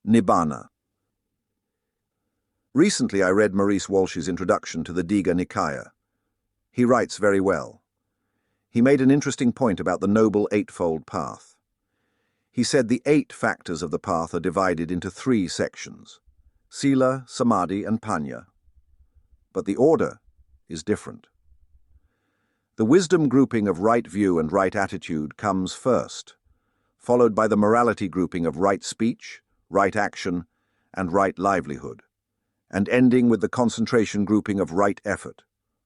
Nibbana. Recently I read Maurice Walsh's introduction to the Digha Nikaya. He writes very well. He made an interesting point about the Noble Eightfold Path. He said the 8 factors of the path are divided into 3 sections: Sila, Samadhi and Panya. But the order is different. The wisdom grouping of right view and right attitude comes first, followed by the morality grouping of right speech, right action, and right livelihood, and ending with the concentration grouping of right effort,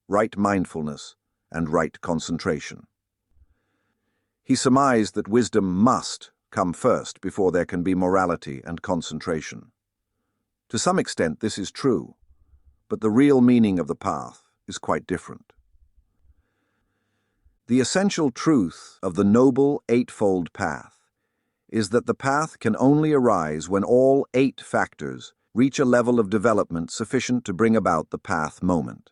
right mindfulness, and right concentration. He surmised that wisdom must come first before there can be morality and concentration. To some extent this is true, but the real meaning of the path is quite different. The essential truth of the Noble Eightfold Path is that the path can only arise when all 8 factors reach a level of development sufficient to bring about the path moment.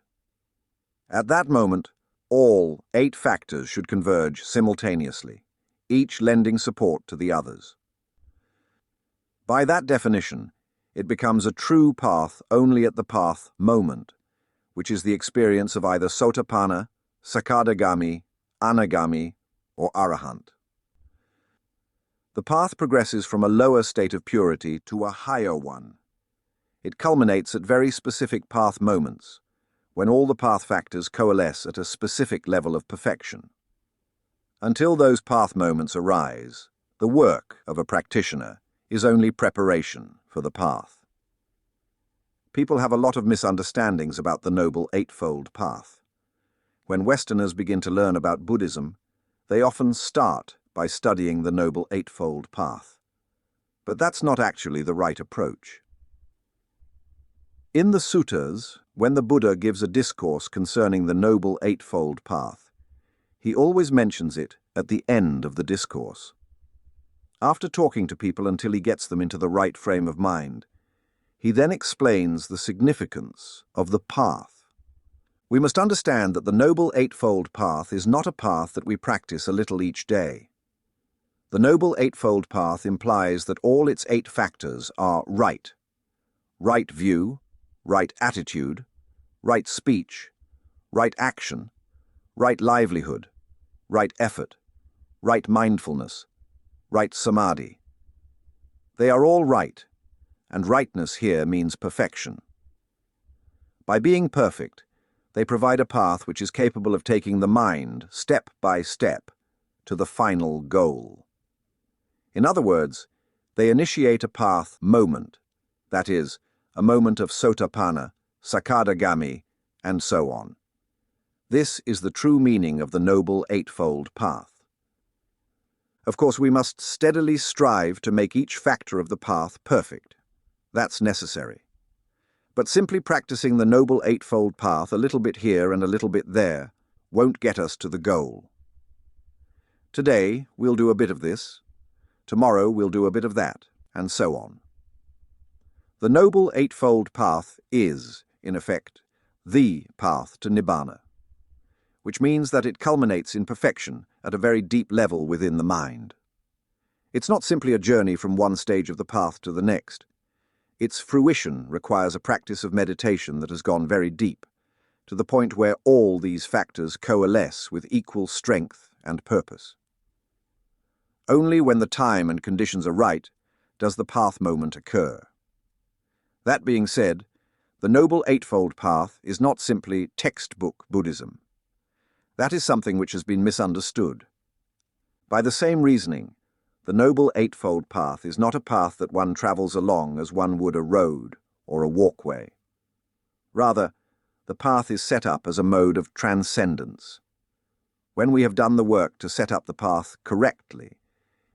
At that moment, all 8 factors should converge simultaneously, each lending support to the others. By that definition, it becomes a true path only at the path moment, which is the experience of either Sotapanna, Sakadagami, Anagami, or Arahant. The path progresses from a lower state of purity to a higher one. It culminates at very specific path moments, when all the path factors coalesce at a specific level of perfection. Until those path moments arise, the work of a practitioner is only preparation for the path. People have a lot of misunderstandings about the Noble Eightfold Path. When Westerners begin to learn about Buddhism, they often start by studying the Noble Eightfold Path. But that's not actually the right approach. In the suttas, when the Buddha gives a discourse concerning the Noble Eightfold Path, he always mentions it at the end of the discourse. After talking to people until he gets them into the right frame of mind, he then explains the significance of the path. We must understand that the Noble Eightfold Path is not a path that we practice a little each day. The Noble Eightfold Path implies that all its 8 factors are right. Right view, right attitude, right speech, right action, right livelihood, right effort, right mindfulness, right samadhi. They are all right, and rightness here means perfection. By being perfect, they provide a path which is capable of taking the mind, step by step, to the final goal. In other words, they initiate a path moment, that is, a moment of Sotapanna, Sakadagami, and so on. This is the true meaning of the Noble Eightfold Path. Of course, we must steadily strive to make each factor of the path perfect. That's necessary. But simply practicing the Noble Eightfold Path a little bit here and a little bit there won't get us to the goal. Today, we'll do a bit of this. Tomorrow, we'll do a bit of that, and so on. The Noble Eightfold Path is, in effect, the path to Nibbana, which means that it culminates in perfection at a very deep level within the mind. It's not simply a journey from one stage of the path to the next. Its fruition requires a practice of meditation that has gone very deep, to the point where all these factors coalesce with equal strength and purpose. Only when the time and conditions are right does the path moment occur. That being said, the Noble Eightfold Path is not simply textbook Buddhism. That is something which has been misunderstood. By the same reasoning, the Noble Eightfold Path is not a path that one travels along as one would a road or a walkway. Rather, the path is set up as a mode of transcendence. When we have done the work to set up the path correctly,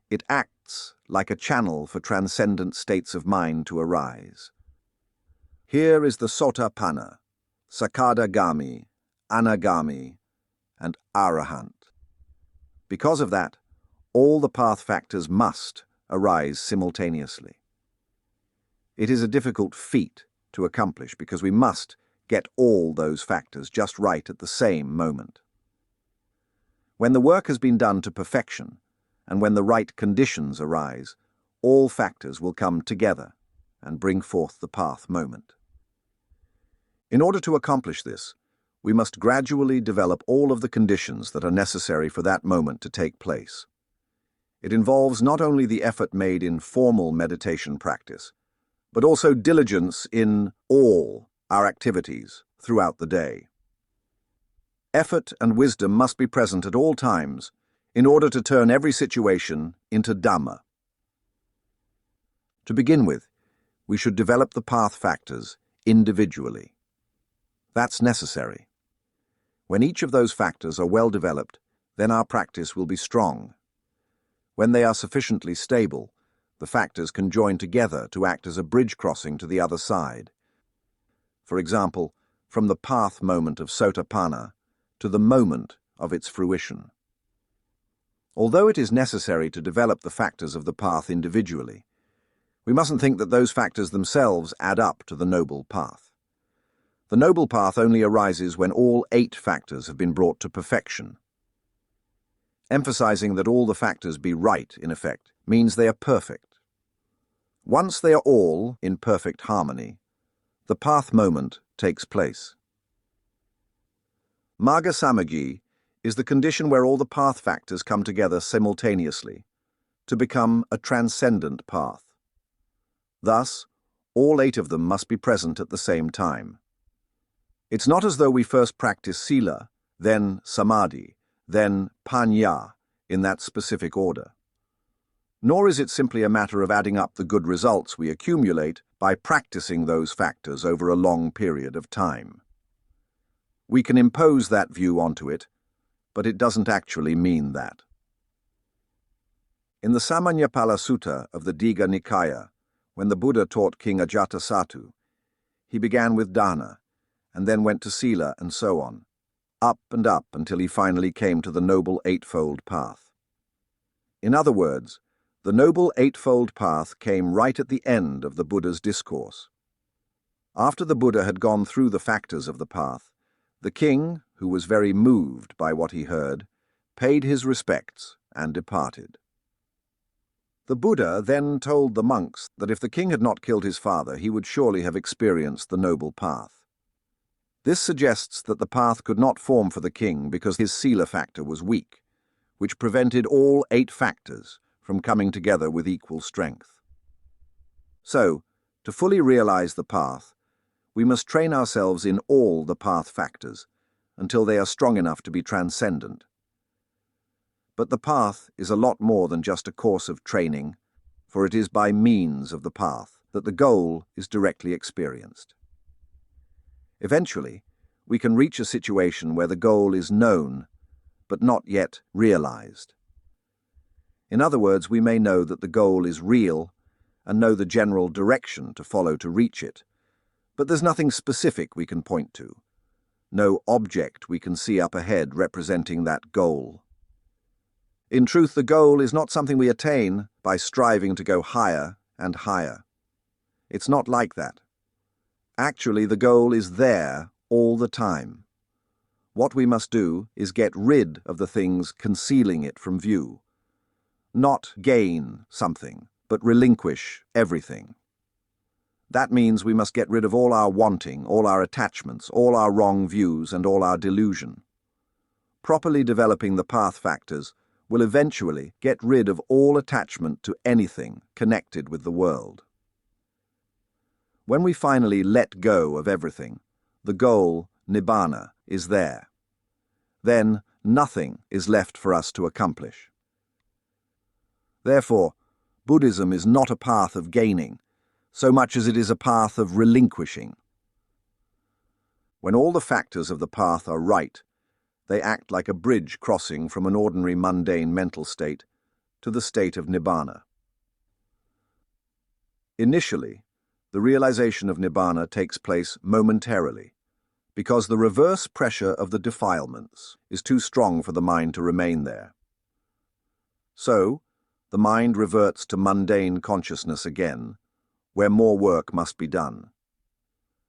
it acts like a channel for transcendent states of mind to arise. Here is the Sotapanna, Sakadagami, Anagami, and Arahant. Because of that, all the path factors must arise simultaneously. It is a difficult feat to accomplish because we must get all those factors just right at the same moment. When the work has been done to perfection, and when the right conditions arise, all factors will come together and bring forth the path moment. In order to accomplish this, we must gradually develop all of the conditions that are necessary for that moment to take place. It involves not only the effort made in formal meditation practice, but also diligence in all our activities throughout the day. Effort and wisdom must be present at all times in order to turn every situation into Dhamma. To begin with, we should develop the path factors individually. That's necessary. When each of those factors are well developed, then our practice will be strong. When they are sufficiently stable, the factors can join together to act as a bridge crossing to the other side. For example, from the path moment of Sotapanna to the moment of its fruition. Although it is necessary to develop the factors of the path individually, we mustn't think that those factors themselves add up to the noble path. The noble path only arises when all 8 factors have been brought to perfection. Emphasizing that all the factors be right, in effect, means they are perfect. Once they are all in perfect harmony, the path moment takes place. Magga Samaggi is the condition where all the path factors come together simultaneously to become a transcendent path. Thus, all 8 of them must be present at the same time. It's not as though we first practice sila, then samadhi, then panya in that specific order. Nor is it simply a matter of adding up the good results we accumulate by practicing those factors over a long period of time. We can impose that view onto it, but it doesn't actually mean that. In the Samanyapala Sutta of the Digha Nikaya, when the Buddha taught King Ajatasattu, he began with dana, and then went to sila and so on, up and up until he finally came to the Noble Eightfold Path. In other words, the Noble Eightfold Path came right at the end of the Buddha's discourse. After the Buddha had gone through the factors of the path, the king, who was very moved by what he heard, paid his respects and departed. The Buddha then told the monks that if the king had not killed his father, he would surely have experienced the noble path. This suggests that the path could not form for the king because his sila factor was weak, which prevented all 8 factors from coming together with equal strength. So, to fully realize the path, we must train ourselves in all the path factors until they are strong enough to be transcendent. But the path is a lot more than just a course of training, for it is by means of the path that the goal is directly experienced. Eventually, we can reach a situation where the goal is known, but not yet realized. In other words, we may know that the goal is real and know the general direction to follow to reach it, but there's nothing specific we can point to, no object we can see up ahead representing that goal. In truth, the goal is not something we attain by striving to go higher and higher. It's not like that. Actually, the goal is there all the time. What we must do is get rid of the things concealing it from view. Not gain something, but relinquish everything. That means we must get rid of all our wanting, all our attachments, all our wrong views, and all our delusion. Properly developing the path factors will eventually get rid of all attachment to anything connected with the world. When we finally let go of everything, the goal, Nibbana, is there. Then nothing is left for us to accomplish. Therefore, Buddhism is not a path of gaining, so much as it is a path of relinquishing. When all the factors of the path are right, they act like a bridge crossing from an ordinary mundane mental state to the state of Nibbana. Initially, the realization of Nibbana takes place momentarily, because the reverse pressure of the defilements is too strong for the mind to remain there. So, the mind reverts to mundane consciousness again, where more work must be done.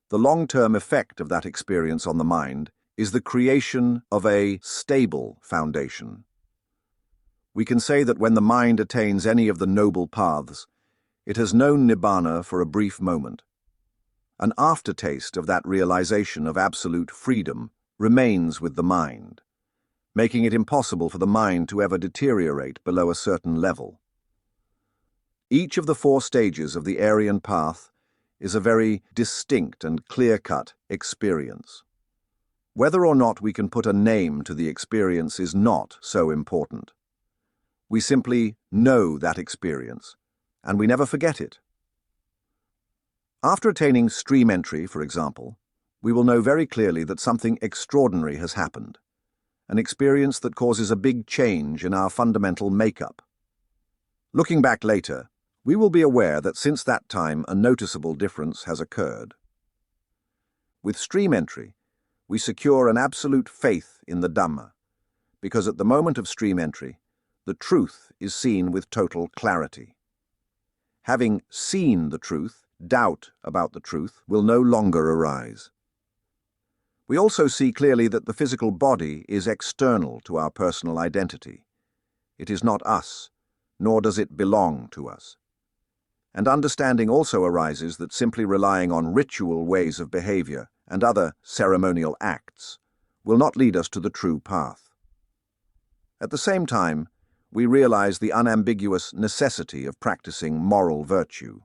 The long-term effect of that experience on the mind is the creation of a stable foundation. We can say that when the mind attains any of the noble paths, It has known Nibbana for a brief moment. An aftertaste of that realization of absolute freedom remains with the mind, making it impossible for the mind to ever deteriorate below a certain level. Each of the 4 stages of the Aryan path is a very distinct and clear-cut experience. Whether or not we can put a name to the experience is not so important. We simply know that experience, and we never forget it. After attaining stream entry, for example, we will know very clearly that something extraordinary has happened, an experience that causes a big change in our fundamental makeup. Looking back later, we will be aware that since that time a noticeable difference has occurred. With stream entry, we secure an absolute faith in the Dhamma, because at the moment of stream entry, the truth is seen with total clarity. Having seen the truth, doubt about the truth will no longer arise. We also see clearly that the physical body is external to our personal identity. It is not us, nor does it belong to us. And understanding also arises that simply relying on ritual ways of behavior and other ceremonial acts will not lead us to the true path. At the same time, we realize the unambiguous necessity of practicing moral virtue.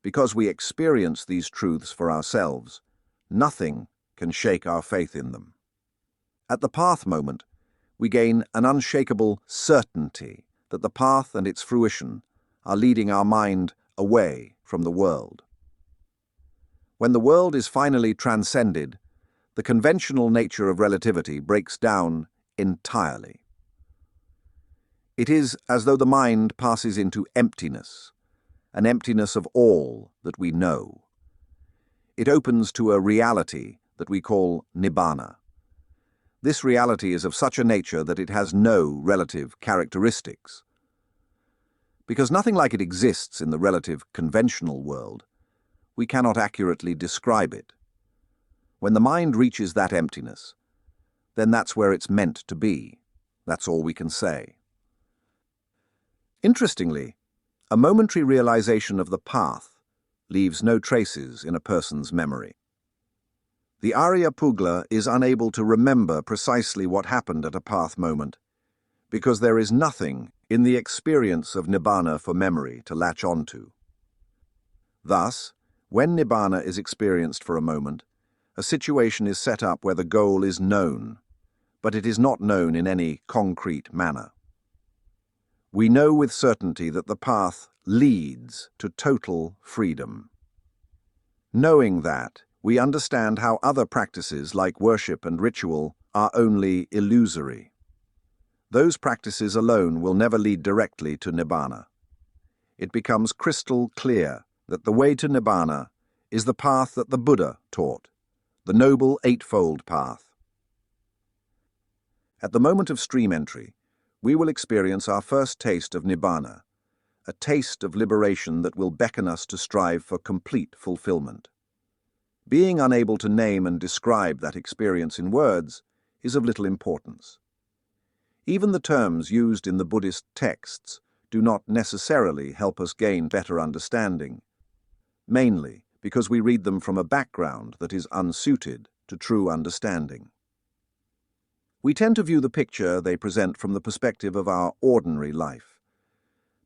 Because we experience these truths for ourselves, nothing can shake our faith in them. At the path moment, we gain an unshakable certainty that the path and its fruition are leading our mind away from the world. When the world is finally transcended, the conventional nature of relativity breaks down entirely. It is as though the mind passes into emptiness, an emptiness of all that we know. It opens to a reality that we call Nibbana. This reality is of such a nature that it has no relative characteristics. Because nothing like it exists in the relative conventional world, we cannot accurately describe it. When the mind reaches that emptiness, then that's where it's meant to be. That's all we can say. Interestingly, a momentary realization of the path leaves no traces in a person's memory. The Aryapugla is unable to remember precisely what happened at a path moment, because there is nothing in the experience of Nibbana for memory to latch onto. Thus, when Nibbana is experienced for a moment, a situation is set up where the goal is known, but it is not known in any concrete manner. We know with certainty that the path leads to total freedom. Knowing that, we understand how other practices like worship and ritual are only illusory. Those practices alone will never lead directly to Nibbana. It becomes crystal clear that the way to Nibbana is the path that the Buddha taught, the Noble Eightfold Path. At the moment of stream entry, we will experience our first taste of Nibbana, a taste of liberation that will beckon us to strive for complete fulfillment. Being unable to name and describe that experience in words is of little importance. Even the terms used in the Buddhist texts do not necessarily help us gain better understanding, mainly because we read them from a background that is unsuited to true understanding. We tend to view the picture they present from the perspective of our ordinary life,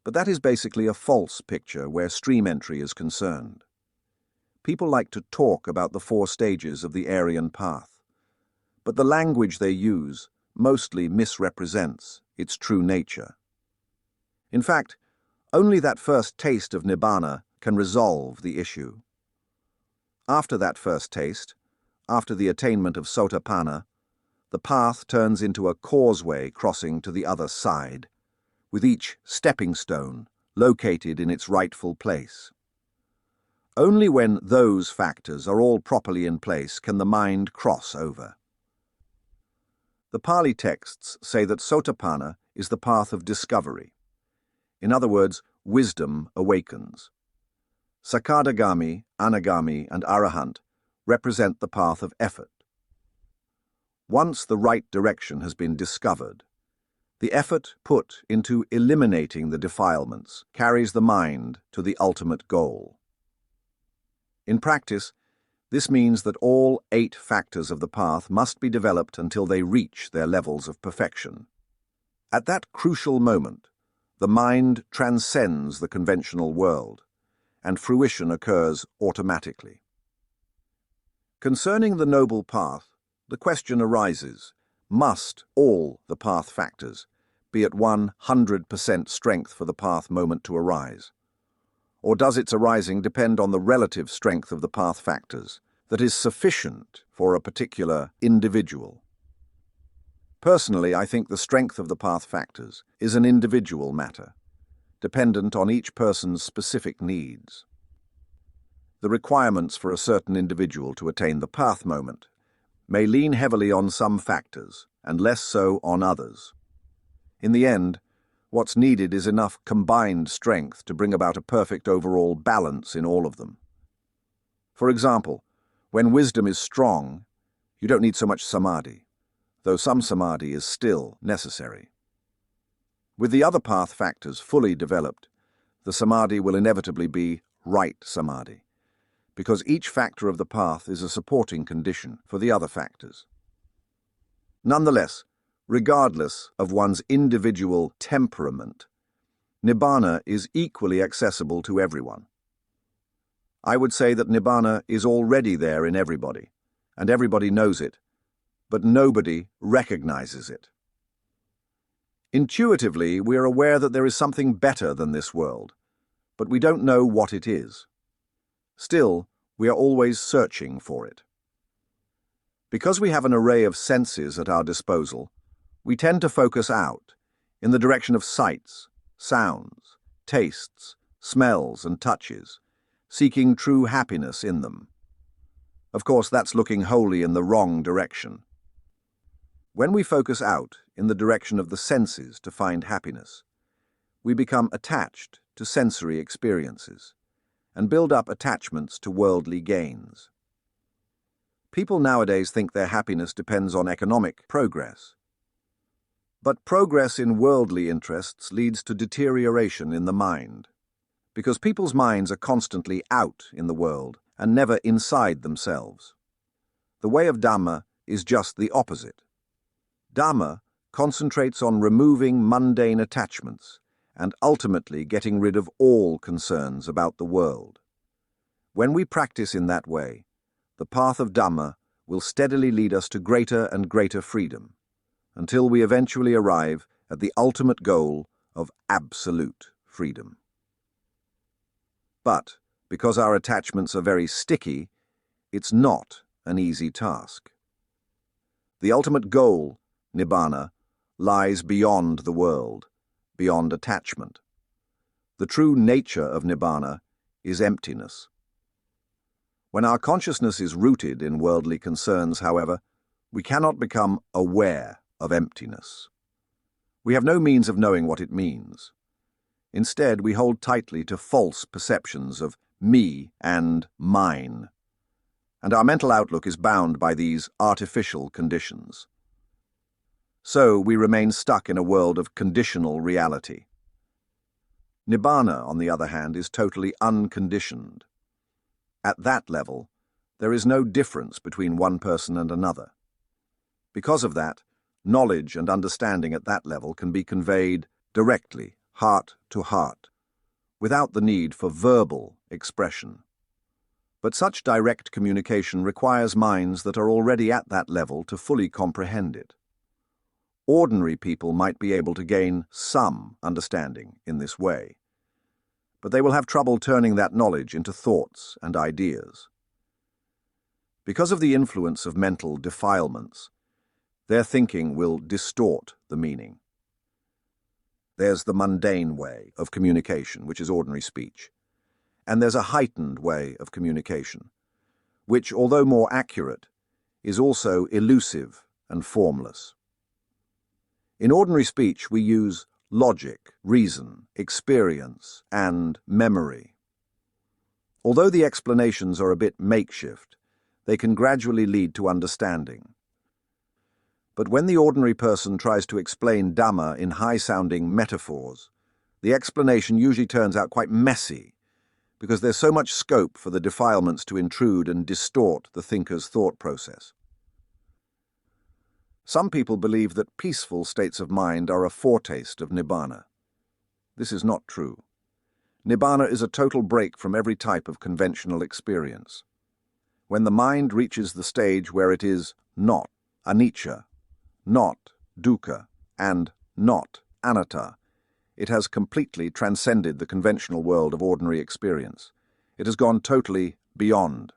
but that is basically a false picture where stream entry is concerned. People like to talk about the 4 stages of the Aryan path, but the language they use mostly misrepresents its true nature. In fact, only that first taste of Nibbana can resolve the issue. After that first taste, after the attainment of Sotapanna, the path turns into a causeway crossing to the other side, with each stepping stone located in its rightful place. Only when those factors are all properly in place can the mind cross over. The Pali texts say that Sotapanna is the path of discovery. In other words, wisdom awakens. Sakadagami, Anagami, and Arahant represent the path of effort. Once the right direction has been discovered, The effort put into eliminating the defilements carries the mind to the ultimate goal. In practice, this means that all 8 factors of the path must be developed until they reach their levels of perfection. At that crucial moment, the mind transcends the conventional world, and fruition occurs automatically. Concerning the noble path, the question arises, must all the path factors be at 100% strength for the path moment to arise? Or does its arising depend on the relative strength of the path factors that is sufficient for a particular individual? Personally, I think the strength of the path factors is an individual matter, dependent on each person's specific needs. The requirements for a certain individual to attain the path moment may lean heavily on some factors and less so on others. In the end, what's needed is enough combined strength to bring about a perfect overall balance in all of them. For example, when wisdom is strong, you don't need so much samadhi, though some samadhi is still necessary. With the other path factors fully developed, the samadhi will inevitably be right samadhi, because each factor of the path is a supporting condition for the other factors. Nonetheless, regardless of one's individual temperament, Nibbana is equally accessible to everyone. I would say that Nibbana is already there in everybody, and everybody knows it, but nobody recognizes it. Intuitively, we are aware that there is something better than this world, but we don't know what it is. Still, we are always searching for it. Because we have an array of senses at our disposal, we tend to focus out, in the direction of sights, sounds, tastes, smells, and touches, seeking true happiness in them. Of course, that's looking wholly in the wrong direction. When we focus out in the direction of the senses to find happiness, we become attached to sensory experiences and build up attachments to worldly gains. People nowadays think their happiness depends on economic progress. But progress in worldly interests leads to deterioration in the mind, because people's minds are constantly out in the world and never inside themselves. The way of Dhamma is just the opposite. Dhamma concentrates on removing mundane attachments and ultimately getting rid of all concerns about the world. When we practice in that way, the path of Dhamma will steadily lead us to greater and greater freedom, until we eventually arrive at the ultimate goal of absolute freedom. But, because our attachments are very sticky, it's not an easy task. The ultimate goal, Nibbana, lies beyond the world, beyond attachment. The true nature of Nibbana is emptiness. When our consciousness is rooted in worldly concerns, however, we cannot become aware of emptiness. We have no means of knowing what it means. Instead, we hold tightly to false perceptions of me and mine, and our mental outlook is bound by these artificial conditions. So we remain stuck in a world of conditional reality. Nibbana, on the other hand, is totally unconditioned. At that level, there is no difference between one person and another. Because of that, knowledge and understanding at that level can be conveyed directly, heart to heart, without the need for verbal expression. But such direct communication requires minds that are already at that level to fully comprehend it. Ordinary people might be able to gain some understanding in this way, but they will have trouble turning that knowledge into thoughts and ideas. Because of the influence of mental defilements, their thinking will distort the meaning. There's the mundane way of communication, which is ordinary speech, and there's a heightened way of communication, which, although more accurate, is also elusive and formless. In ordinary speech, we use logic, reason, experience, and memory. Although the explanations are a bit makeshift, they can gradually lead to understanding. But when the ordinary person tries to explain Dhamma in high-sounding metaphors, the explanation usually turns out quite messy, because there's so much scope for the defilements to intrude and distort the thinker's thought process. Some people believe that peaceful states of mind are a foretaste of Nibbana. This is not true. Nibbana is a total break from every type of conventional experience. When the mind reaches the stage where it is not anicca, not dukkha, and not anatta, it has completely transcended the conventional world of ordinary experience. It has gone totally beyond.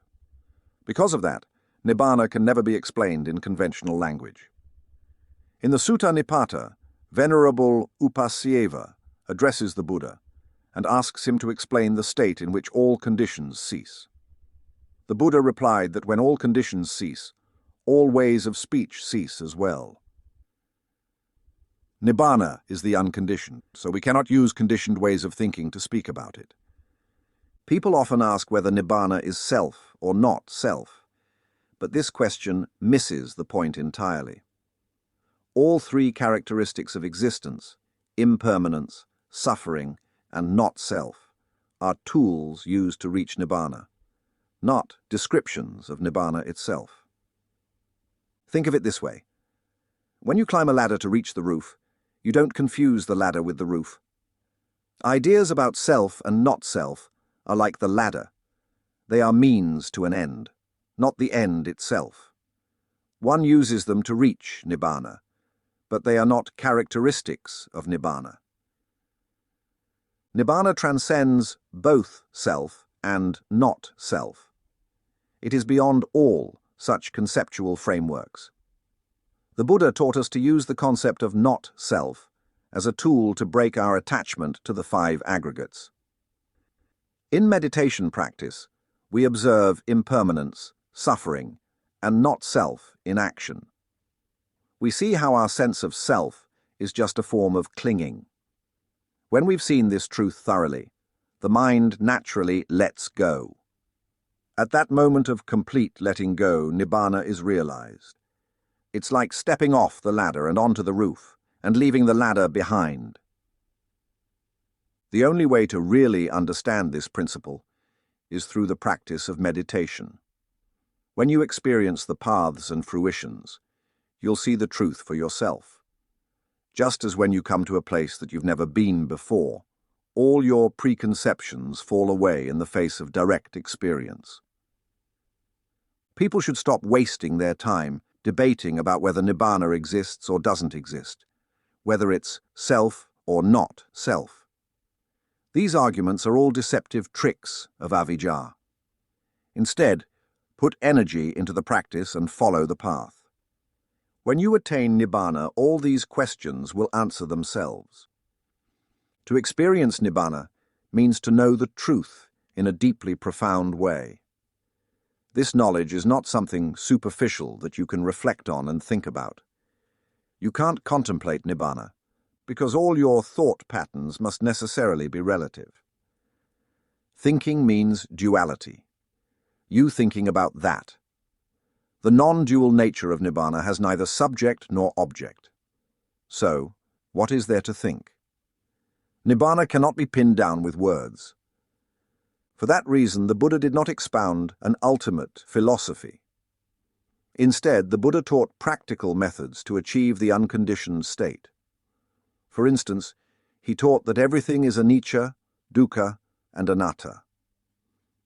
Because of that, Nibbana can never be explained in conventional language. In the Sutta Nipata, Venerable Upasyeva addresses the Buddha and asks him to explain the state in which all conditions cease. The Buddha replied that when all conditions cease, all ways of speech cease as well. Nibbana is the unconditioned, so we cannot use conditioned ways of thinking to speak about it. People often ask whether Nibbana is self or not self, but this question misses the point entirely. All three characteristics of existence, impermanence, suffering, and not self, are tools used to reach Nibbana, not descriptions of Nibbana itself. Think of it this way. When you climb a ladder to reach the roof, you don't confuse the ladder with the roof. Ideas about self and not self are like the ladder. They are means to an end, not the end itself. One uses them to reach Nibbana, but they are not characteristics of Nibbana. Nibbana transcends both self and not self. It is beyond all such conceptual frameworks. The Buddha taught us to use the concept of not self as a tool to break our attachment to the five aggregates. In meditation practice, we observe impermanence, suffering, and not self in action. We see how our sense of self is just a form of clinging. When we've seen this truth thoroughly, the mind naturally lets go. At that moment of complete letting go, Nibbana is realized. It's like stepping off the ladder and onto the roof, and leaving the ladder behind. The only way to really understand this principle is through the practice of meditation. When you experience the paths and fruitions, you'll see the truth for yourself. Just as when you come to a place that you've never been before, all your preconceptions fall away in the face of direct experience. People should stop wasting their time debating about whether Nibbana exists or doesn't exist, whether it's self or not self. These arguments are all deceptive tricks of avijja. Instead, put energy into the practice and follow the path. When you attain Nibbana, all these questions will answer themselves. To experience Nibbana means to know the truth in a deeply profound way. This knowledge is not something superficial that you can reflect on and think about. You can't contemplate Nibbana, because all your thought patterns must necessarily be relative. Thinking means duality. You thinking about that. The non-dual nature of Nibbana has neither subject nor object. So, what is there to think? Nibbana cannot be pinned down with words. For that reason, the Buddha did not expound an ultimate philosophy. Instead, the Buddha taught practical methods to achieve the unconditioned state. For instance, he taught that everything is anicca, dukkha, and anatta.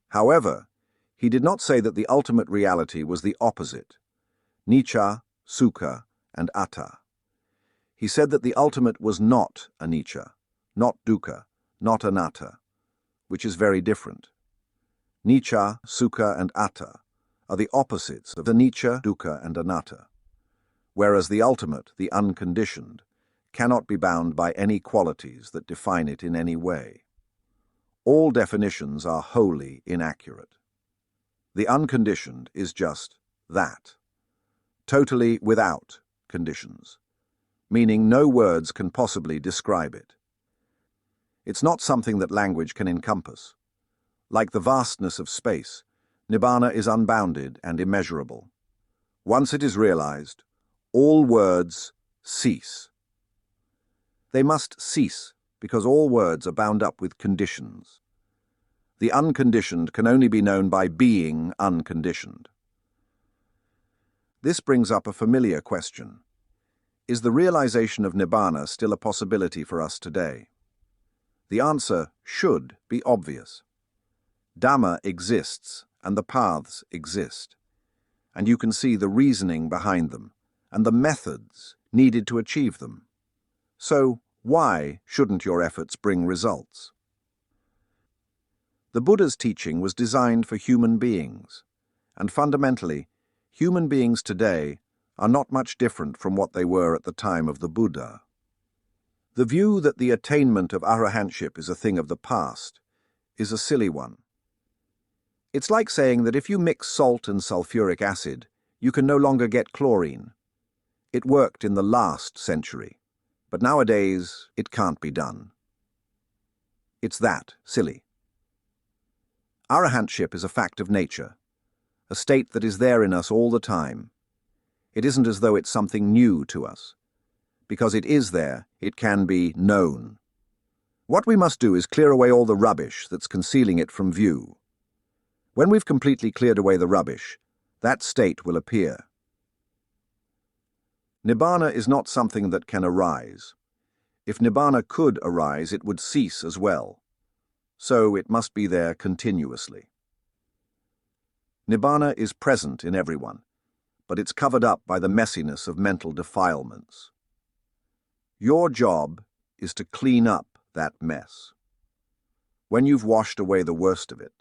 However, he did not say that the ultimate reality was the opposite, nicca, sukha, and atta. He said that the ultimate was not anicca, not dukkha, not anatta, which is very different. Nicca, sukha, and atta are the opposites of anicca, dukkha, and anatta, whereas the ultimate, the unconditioned, cannot be bound by any qualities that define it in any way. All definitions are wholly inaccurate. The unconditioned is just that, totally without conditions, meaning no words can possibly describe it. It's not something that language can encompass. Like the vastness of space, Nibbana is unbounded and immeasurable. Once it is realized, All words cease. They must cease because all words are bound up with conditions. The unconditioned can only be known by being unconditioned. This brings up a familiar question. Is the realization of Nibbana still a possibility for us today? The answer should be obvious. Dhamma exists and the paths exist, and you can see the reasoning behind them and the methods needed to achieve them. So, why shouldn't your efforts bring results? The Buddha's teaching was designed for human beings, and fundamentally, human beings today are not much different from what they were at the time of the Buddha. The view that the attainment of arahantship is a thing of the past is a silly one. It's like saying that if you mix salt and sulfuric acid, you can no longer get chlorine. It worked in the last century, but nowadays it can't be done. It's that silly. Arahantship is a fact of nature, a state that is there in us all the time. It isn't as though it's something new to us. Because it is there, it can be known. What we must do is clear away all the rubbish that's concealing it from view. When we've completely cleared away the rubbish, that state will appear. Nibbana is not something that can arise. If Nibbana could arise, it would cease as well. So it must be there continuously. Nibbana is present in everyone, but it's covered up by the messiness of mental defilements. Your job is to clean up that mess. When you've washed away the worst of it,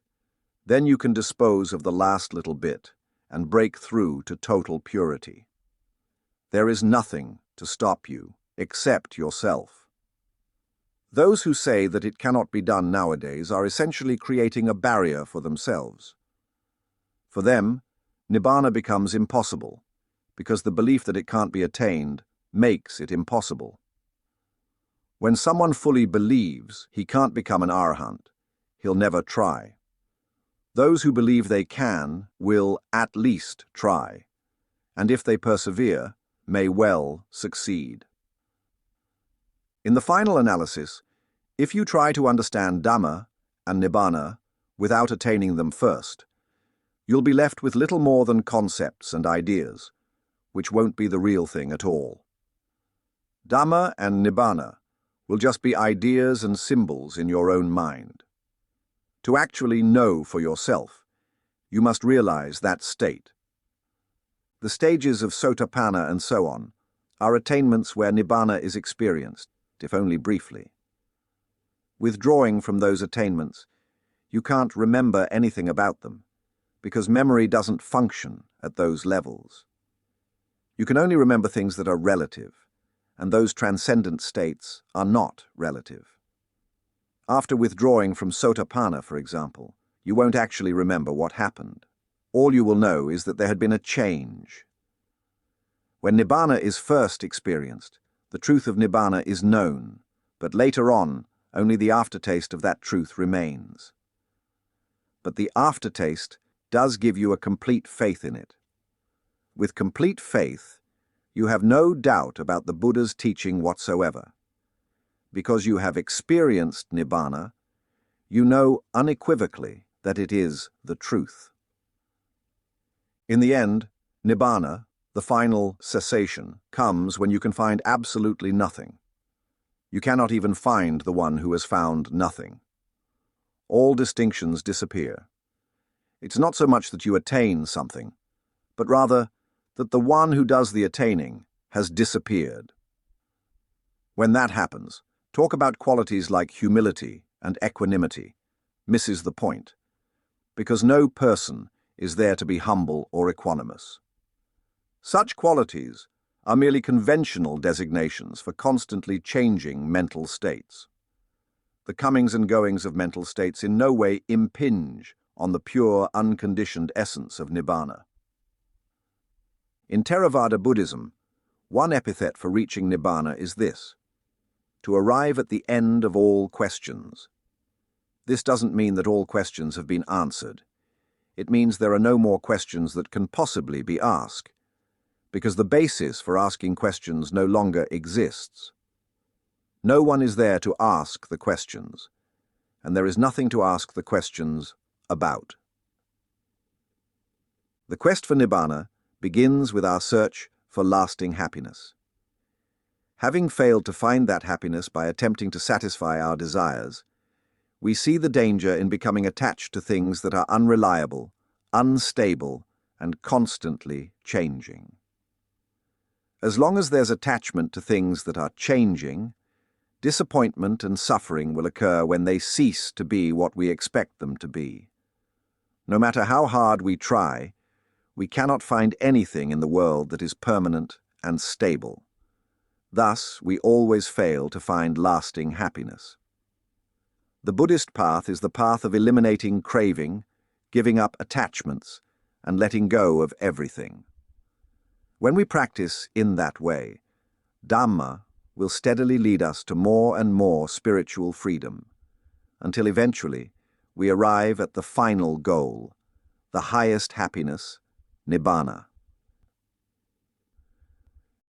then you can dispose of the last little bit and break through to total purity. There is nothing to stop you except yourself. Those who say that it cannot be done nowadays are essentially creating a barrier for themselves. For them, Nibbana becomes impossible, because the belief that it can't be attained makes it impossible. When someone fully believes he can't become an arahant, he'll never try. Those who believe they can will at least try, and if they persevere, may well succeed. In the final analysis, if you try to understand Dhamma and Nibbana without attaining them first, you'll be left with little more than concepts and ideas, which won't be the real thing at all. Dhamma and Nibbana will just be ideas and symbols in your own mind. To actually know for yourself, you must realize that state. The stages of Sotapanna and so on are attainments where Nibbana is experienced, if only briefly. Withdrawing from those attainments, you can't remember anything about them, because memory doesn't function at those levels. You can only remember things that are relative, and those transcendent states are not relative. After withdrawing from Sotapanna, for example, you won't actually remember what happened. All you will know is that there had been a change. When Nibbana is first experienced, the truth of Nibbana is known, but later on, only the aftertaste of that truth remains. But the aftertaste does give you a complete faith in it. With complete faith, you have no doubt about the Buddha's teaching whatsoever. Because you have experienced Nibbana, you know unequivocally that it is the truth. In the end, Nibbana, the final cessation, comes when you can find absolutely nothing. You cannot even find the one who has found nothing. All distinctions disappear. It's not so much that you attain something, but rather that the one who does the attaining has disappeared. When that happens, talk about qualities like humility and equanimity misses the point, because no person is there to be humble or equanimous. Such qualities are merely conventional designations for constantly changing mental states. The comings and goings of mental states in no way impinge on the pure, unconditioned essence of Nibbana. In Theravada Buddhism, one epithet for reaching Nibbana is this: to arrive at the end of all questions. This doesn't mean that all questions have been answered. It means there are no more questions that can possibly be asked, because the basis for asking questions no longer exists. No one is there to ask the questions, and there is nothing to ask the questions about. The quest for Nibbana begins with our search for lasting happiness. Having failed to find that happiness by attempting to satisfy our desires, we see the danger in becoming attached to things that are unreliable, unstable, and constantly changing. As long as there's attachment to things that are changing, disappointment and suffering will occur when they cease to be what we expect them to be. No matter how hard we try, we cannot find anything in the world that is permanent and stable. Thus, we always fail to find lasting happiness. The Buddhist path is the path of eliminating craving, giving up attachments, and letting go of everything. When we practice in that way, Dhamma will steadily lead us to more and more spiritual freedom, until eventually we arrive at the final goal, the highest happiness, Nibbana.